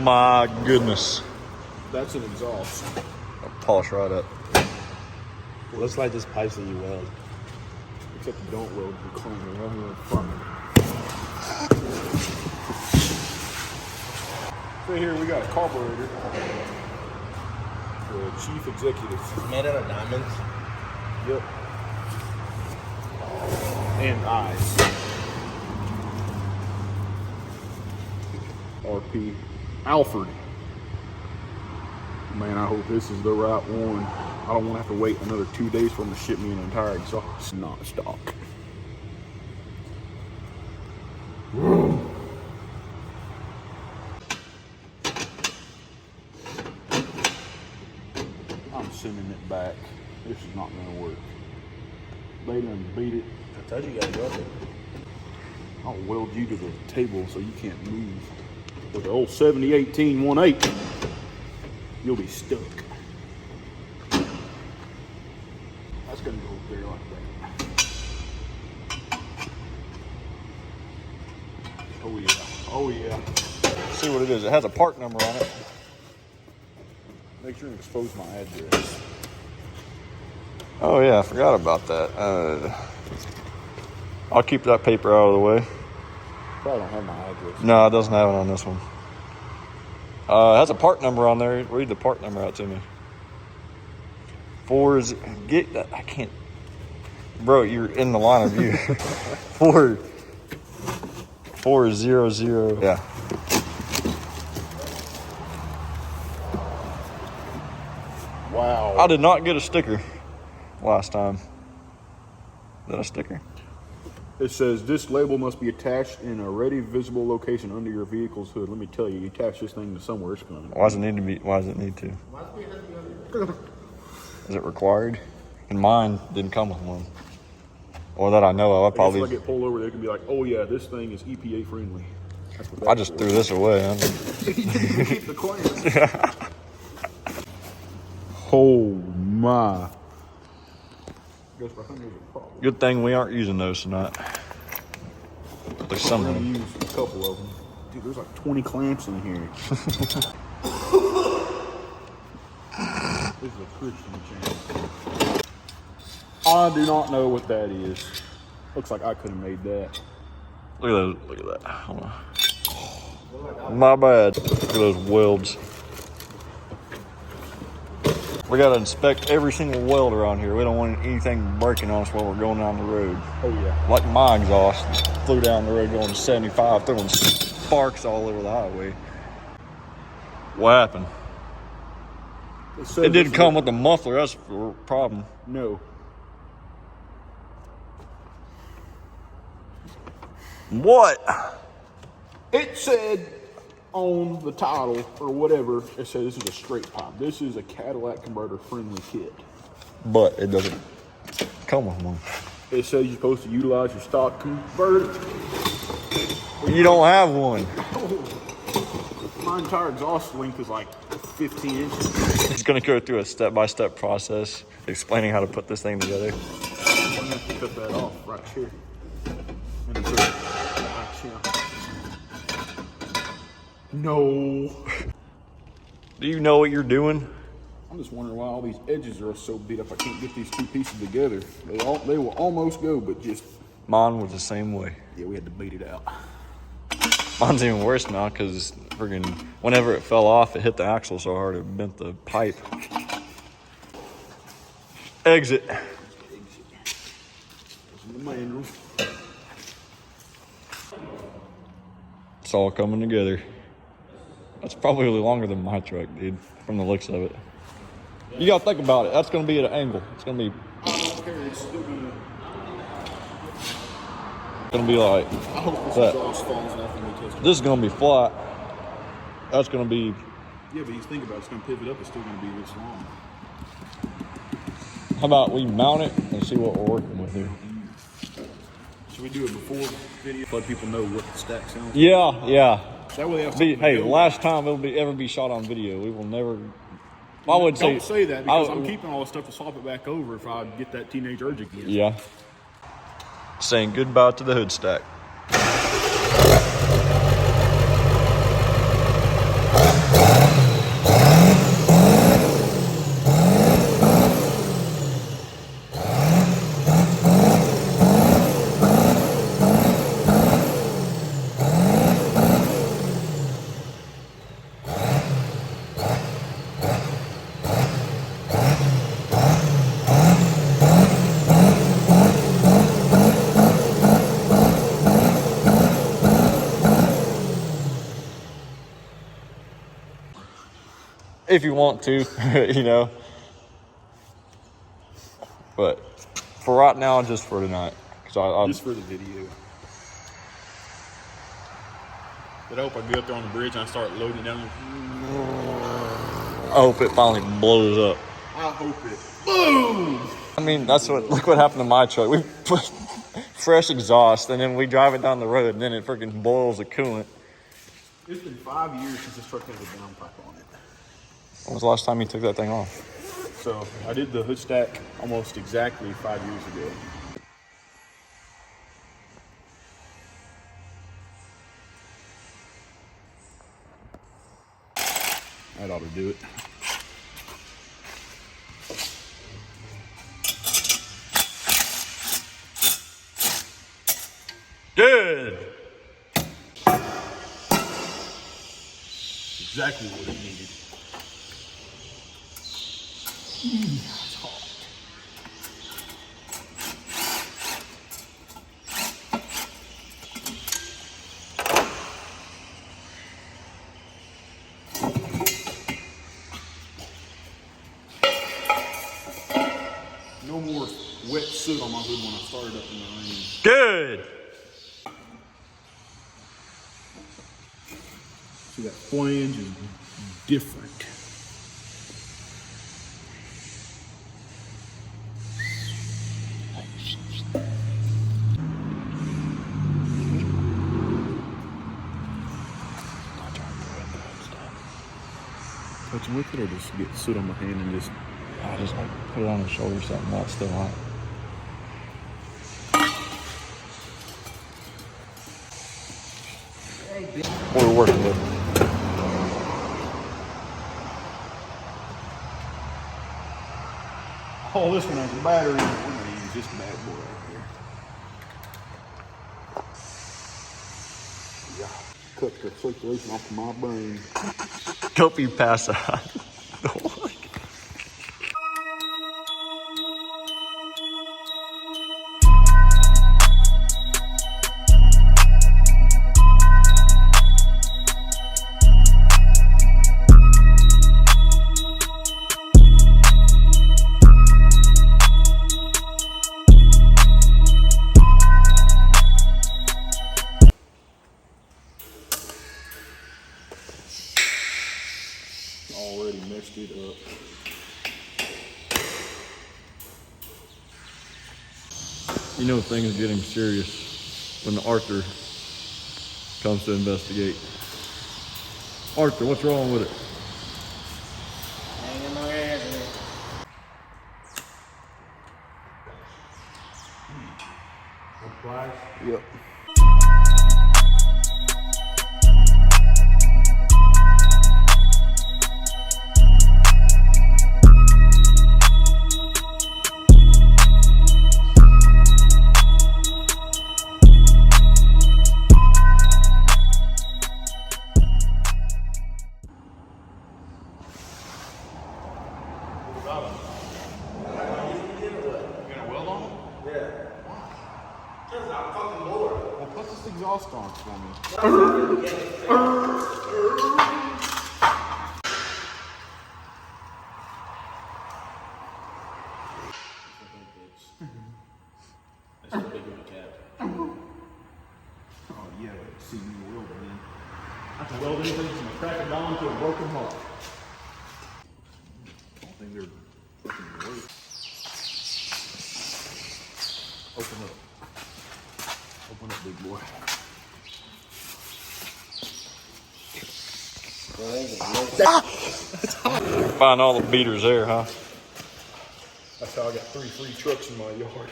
My goodness. That's an exhaust. I'll polish right up. Looks like this pipes that you weld. Except you don't weld, you clean it right here in front of it. So here we got a carburetor. The chief executive. Made out of diamonds. Yep. And eyes. RP Alfred. Man, I hope this is the right one. I don't want to have to wait another 2 days for them to ship me an entire exhaust. Not stock. I'm sending it back. This is not going to work. They done beat it. I told you gotta weld it. I'll weld you to the table so you can't move. With the old 70-18-18, you'll be stuck. That's gonna go there like that. Oh yeah, oh yeah. See what it is. It has a part number on it. Make sure and expose my address. Oh yeah, I forgot about that. I'll keep that paper out of the way. Probably don't have my address. No, it doesn't have it on this one. It has a part number on there. Read the part number out to me. I can't. Bro, you're in the line of view. 400. Yeah. Wow. I did not get a sticker last time. Is that a sticker? It says this label must be attached in a ready visible location under your vehicle's hood. Let me tell you, you attach this thing to somewhere, it's going to. Why does it need to be? Why does it need to? Is it required? And mine didn't come with one, or that I know of. I probably. If I get pulled over, they can be like, "Oh yeah, this thing is EPA friendly." That's what I just threw this away. Keep the clearance. Oh my! Guess I think there's a problem. Good thing we aren't using those tonight. There's some I'm of gonna them. use a couple of them. Dude, there's like 20 clamps in here. This is a Christian channel. I do not know what that is. Looks like I could have made that. Look at that. Hold on. My bad. Look at those welds. We gotta inspect every single weld around here. We don't want anything breaking on us while we're going down the road. Oh yeah. Like my exhaust flew down the road going 75, throwing sparks all over the highway. What happened? It didn't come with the muffler. That's the problem. No. What? It said on the title or whatever, it said this is a straight pipe. This is a Cadillac converter friendly kit. But it doesn't come with one. It says you're supposed to utilize your stock converter. You don't have one. My entire exhaust length is like 15 inches. It's gonna go through a step-by-step process explaining how to put this thing together. I'm gonna have to cut that off right here. And then put it right here. No. Do you know what you're doing? I'm just wondering why all these edges are so beat up. I can't get these two pieces together. They will almost go, but just. Mine was the same way. Yeah, we had to beat it out. Mine's even worse now because friggin' whenever it fell off, it hit the axle so hard it bent the pipe. Exit. The manual. It's all coming together. That's probably longer than my truck, dude, from the looks of it. You gotta think about it. That's gonna be at an angle. It's gonna be. I don't care. It's still Gonna be like. I hope this that. exhaust falls off when we test it. This is gonna be flat. That's gonna be. Yeah, but you think about it, it's gonna pivot up. It's still gonna be this long. How about we mount it and see what we're working with here? Should we do it before video? Let people know what the stack sounds like. Yeah. That way they have Hey, something to the go last time it'll ever be shot on video. We will never. I would say. Don't say that because I'm keeping all this stuff to swap it back over if I get that teenage urge again. Yeah. Saying goodbye to the Hoodstack. if you want to, you know. But for right now, just for tonight. Just for the video. But I hope I get up there on the bridge and I start loading down. I hope it finally blows up. I hope it. Boom! I mean, look what happened to my truck. We put fresh exhaust, and then we drive it down the road, and then it freaking boils the coolant. It's been 5 years since this truck has a downpipe on it. When was the last time you took that thing off? So I did the Hoodstack almost exactly 5 years ago. That ought to do it. Good. Exactly what it needed. It's hot. No more wet soot on my hood when I started up in the rain. Good. See, that flange is different. Touching with it or just get soot on my hand and just... I just like put it on the shoulder or something while it's still hot. What we're working with. Oh, this one has a battery. We're gonna use this bad boy right here. Yeah. Cut the circulation off of my brain. Hope you pass out. Already messed it up. You know things are getting serious when Arthur comes to investigate. Arthur, what's wrong with it? Hanging my head in it. Yep. Put this exhaust on for me. That's a big one cap. Oh yeah, see me weld it in. I can weld anything from a crack of dawn to a broken heart. I don't think they're fucking work. Open up. Open up, big boy. Find all the beaters there, huh? That's how I got 3 free trucks in my yard.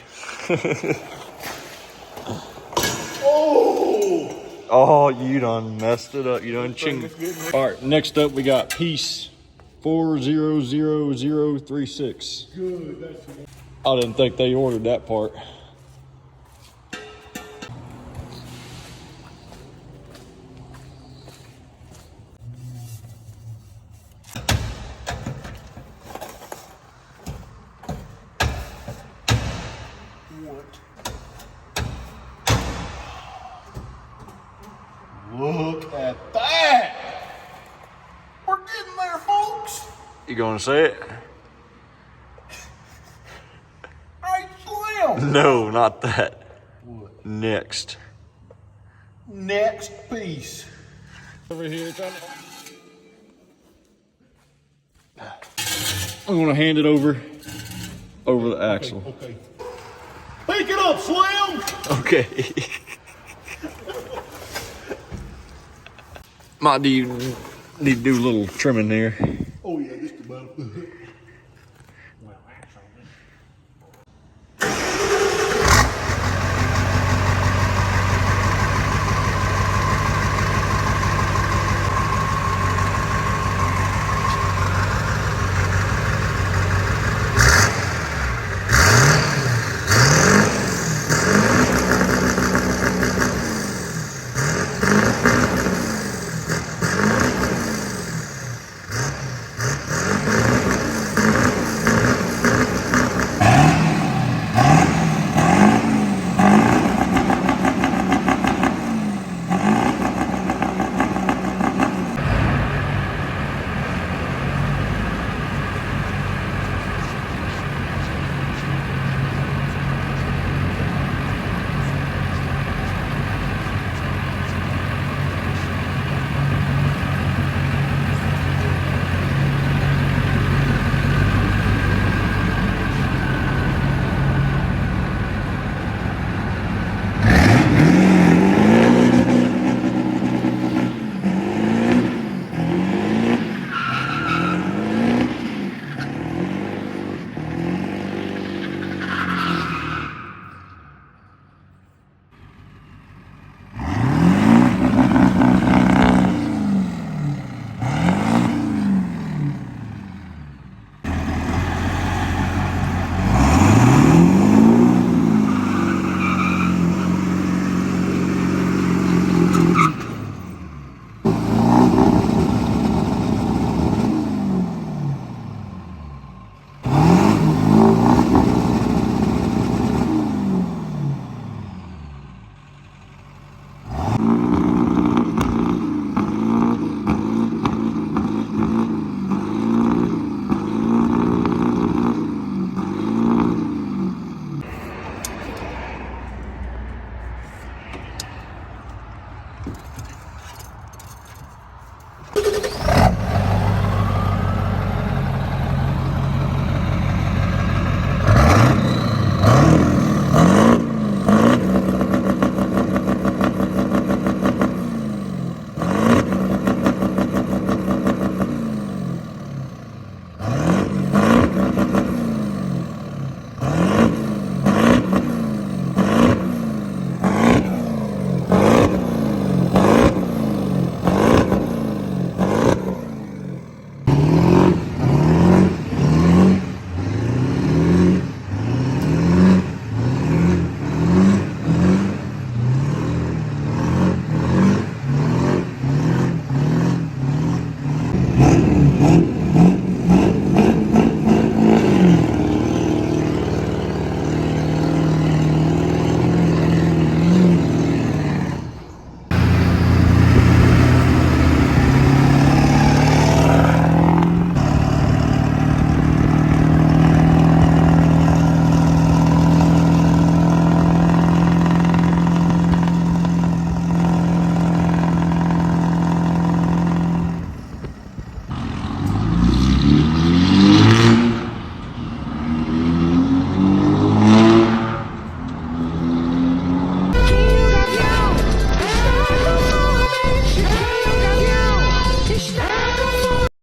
Oh, you done messed it up. You done chinged. All right, next up we got piece 400036. Good, that's good. I didn't think they ordered that part. Look at that! We're getting there, folks! You gonna say it? Hey, Slim! No, not that. What? Next. Next piece. Over here, trying to... I'm gonna hand it over the axle. Okay. Pick it up, Slim! Okay. Might need to do a little trimming there. Oh yeah, just about.